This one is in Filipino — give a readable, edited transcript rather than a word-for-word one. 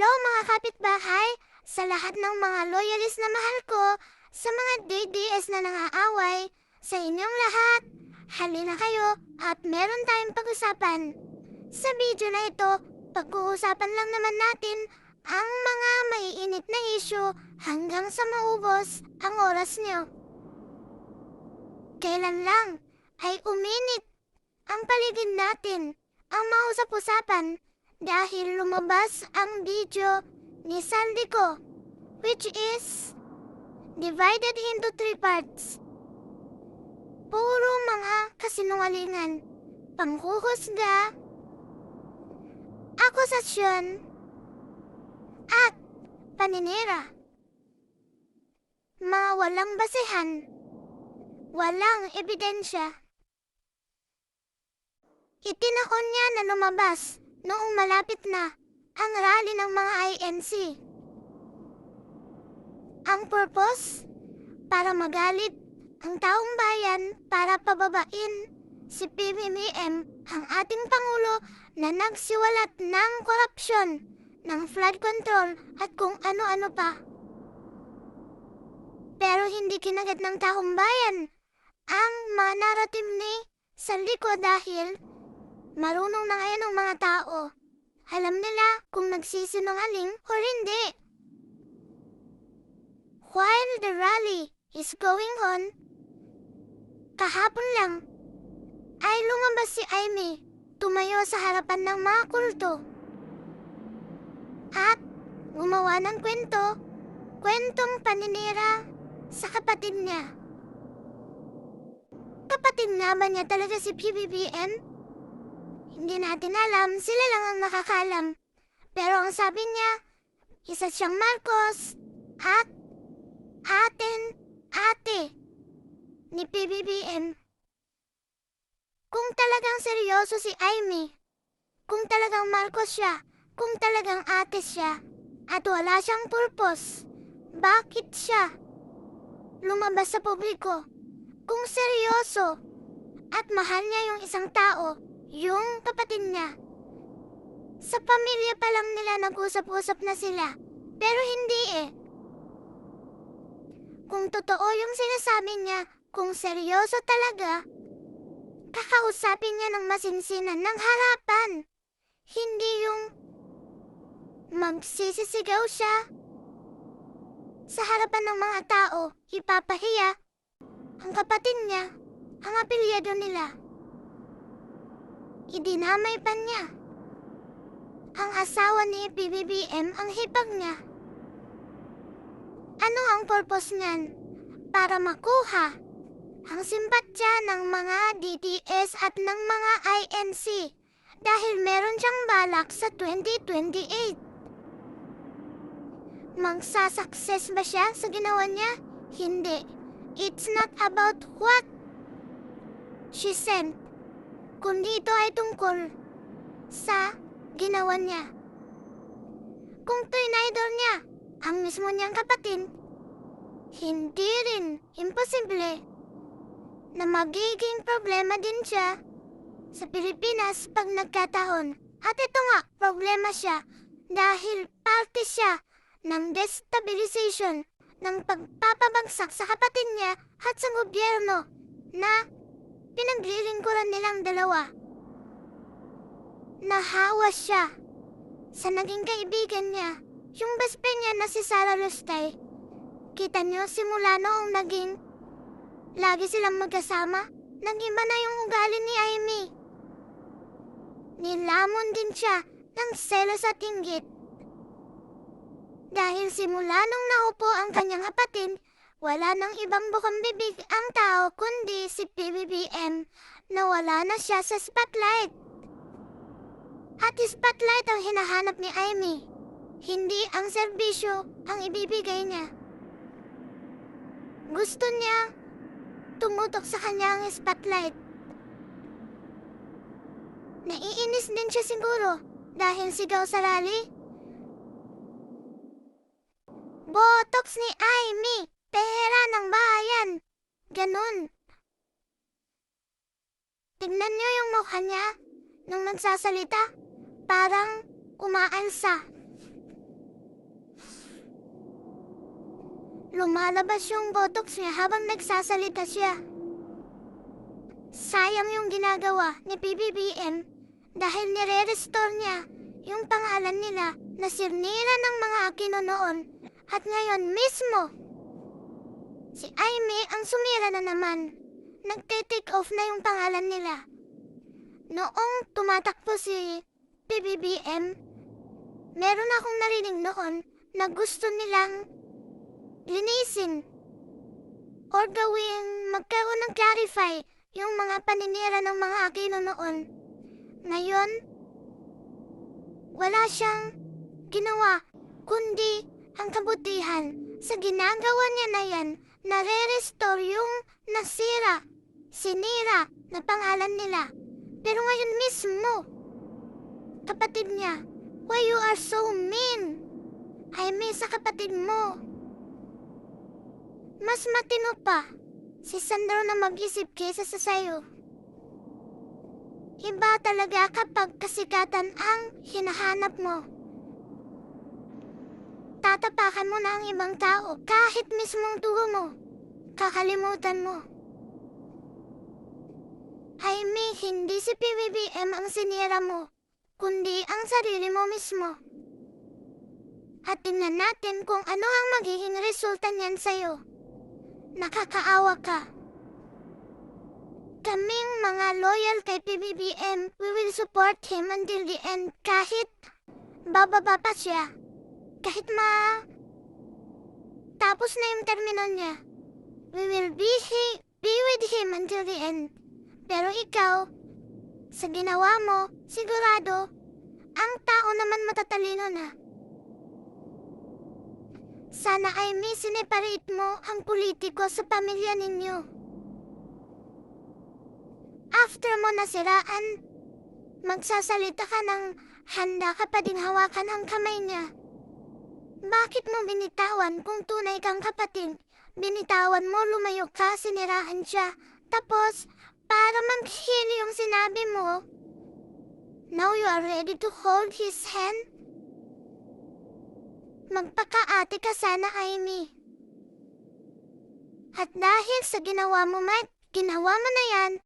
Hello mga kapitbahay, sa lahat ng mga loyalist na mahal ko, sa mga DDS na nangaaway, sa inyong lahat, halina kayo at meron tayong pag-usapan. Sa video na ito, pag-uusapan lang naman natin ang mga maiinit na issue hanggang sa maubos ang oras nyo. Kailan lang ay uminit ang paligid natin, ang mausap-usapan dahil lumabas ang video ni Saldico, which is divided into 3 parts. Puro mga kasinungalingan, panghuhusga, akusasyon, at paninira. Mga walang basehan, walang ebidensya. Itinakon niya na lumabas noong malapit na ang rally ng mga INC. Ang purpose? Para magalit ang taong bayan para pababain si PBBM, ang ating Pangulo na nagsiwalat ng korupsyon, ng flood control at kung ano-ano pa. Pero hindi kinagat ng taong bayan ang mga narrative ni Saldico dahil marunong na ngayon ang mga tao. Alam nila kung nagsisinungaling o hindi. While the rally is going on, kahapon lang ay lumabas si Amy, tumayo sa harapan ng mga kulto at gumawa ng kwentong paninira sa kapatid niya. Kapatid nga ba niya talaga si PBBM? Hindi natin alam, sila lang ang nakakalam. Pero ang sabi niya, isa siyang Marcos at ate ni PBBM. Kung talagang seryoso si Amy, kung talagang Marcos siya, kung talagang ate siya, at wala siyang purpose, bakit siya lumabas sa publiko? Kung seryoso at mahal niya yung isang tao, yung kapatid niya. Sa pamilya pa lang nila nag-usap-usap na sila, pero hindi eh. Kung totoo yung sinasabi niya, kung seryoso talaga, kakausapin niya ng masinsinan ng harapan. Hindi yung magsisisigaw siya sa harapan ng mga tao, ipapahiya ang kapatid niya, ang apelyado nila. Idinamay pa niya ang asawa ni PBBM, ang hipag niya. Ano ang purpose niyan? Para makuha ang simpatsya ng mga DDS at ng mga INC dahil meron siyang balak sa 2028. Magsasucess ba siya sa ginawa niya? Hindi. It's not about what she said, kundi ito ay tungkol sa ginawa niya. Kung tinidol niya ang mismo niyang kapatid, hindi rin imposible na magiging problema din siya sa Pilipinas pag nagkataon. At ito nga, problema siya dahil parte siya ng destabilization, ng pagpapabagsak sa kapatid niya at sa gobyerno na pinaglilingkuran nilang dalawa. Nahawa siya sa naging kaibigan niya, yung best friend niya na si Sara Lustay. Kita niyo, simula noong naging lagi silang magkasama, nag-iba na yung ugali ni Amy. Nilamon din siya ng selos at inggit. Dahil simula nung naupo ang kanyang kapatid, wala nang ibang bukang bibig ang tao kundi si PBBM, na wala na siya sa spotlight. At spotlight ang hinahanap ni Amy, hindi ang serbisyo ang ibibigay niya. Gusto niya tumutok sa kanyang spotlight. Naiinis din siya siguro dahil sigaw sa rally. Botox ni Amy, pera ng bayan. Ganun. Tignan niyo yung mukha niya nung nagsasalita. Parang umaalsa. lumalabas yung botox niya habang nagsasalita siya. Sayang yung ginagawa ni PBBM dahil nire-restore niya yung pangalan nila na sinira ng mga Aquino noon at ngayon mismo si Aimee ang sumira na naman. Nagte-take off na yung pangalan nila. Noong tumatakbo si PBBM, meron akong narinig noon na gusto nilang linisin or gawing magkaroon ng clarify yung mga paninira ng mga Aquino noon. Ngayon, wala siyang ginawa kundi ang kabutihan. Sa ginagawa niya na yan, nare-restore yung nasira, sinira na pangalan nila. Pero ngayon mismo, kapatid niya, why you are so mean? Aimee, sa kapatid mo. Mas matino pa si Sandro na mag-isip kaysa sa sayo. Iba talaga kapag kasikatan ang hinahanap mo. Tatapakan mo na ang ibang tao kahit mismong dugo mo. Kakalimutan mo. Aimee, hindi si PBBM ang sinira mo, kundi ang sarili mo mismo. At tingnan natin kung ano ang magiging resulta niyan sa'yo. Nakakaawa ka. Kaming mga loyal kay PBBM, we will support him until the end kahit bababa pa siya. Kahit tapos na yung termino niya. We will be with him until the end. Pero ikaw, sa ginawa mo, sigurado, ang tao naman matatalino na. Sana ay sineparate mo ang politiko sa pamilya ninyo. After mo nasiraan, magsasalita ka ng handa ka pa ding hawakan ang kamay niya. Bakit mo binitawan kung tunay kang kapatid? Binitawan mo, lumayo ka, siniraan siya. Tapos, para mag-heal yung sinabi mo, now you are ready to hold his hand? Magpakaate ka sana, Aimee. At dahil sa ginawa mo, Mike, ginawa mo na yan,